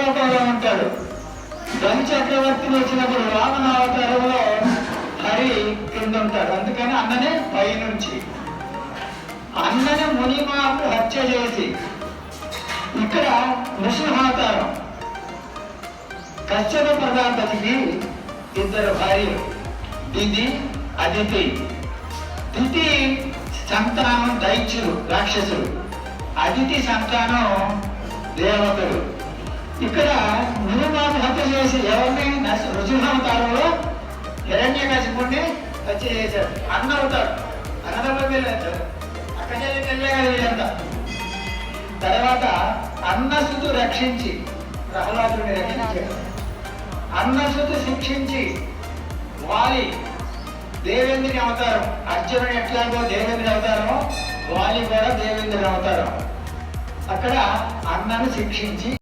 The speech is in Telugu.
లోకంలో ఉంటాడు. బలి చక్రవర్తిని వచ్చినప్పుడు వామన అవతారంలో హరి కింద ఉంటాడు. అందుకని అన్ననే పైనుంచి అన్నని మునిమాకు హత్య చేసి ఇక్కడ నృసింహావతారం. కశ్యప ప్రజాపతికి ఇద్దరు భార్యలు, దితి అదితి. దితి సంతానం దైత్యులు, రాక్షసులు. అదితి సంతానం దేవతలు. ఇక్కడ మునిమాకు హత్య చేసి ఎవరిని నృసింహావతారంలో హిరణ్యకశిపుణ్ణి హత్య చేశాడు. అన్న అవుతాడు, అన్నదమ్మ వెళ్ళాడు, అక్క చెల్లి వెళ్ళేగాడు వీళ్ళంతా. తర్వాత అన్నసుతు రక్షించి ప్రహ్లాదుని రక్షించాడు. అన్నసుతు శిక్షించి వాలి దేవేంద్రుని అవతారం. అర్జునుడు ఎట్లాగో దేవేంద్రుని అవతారమో వాలి కూడా దేవేంద్రుని అవతారం. అక్కడ అన్నను శిక్షించి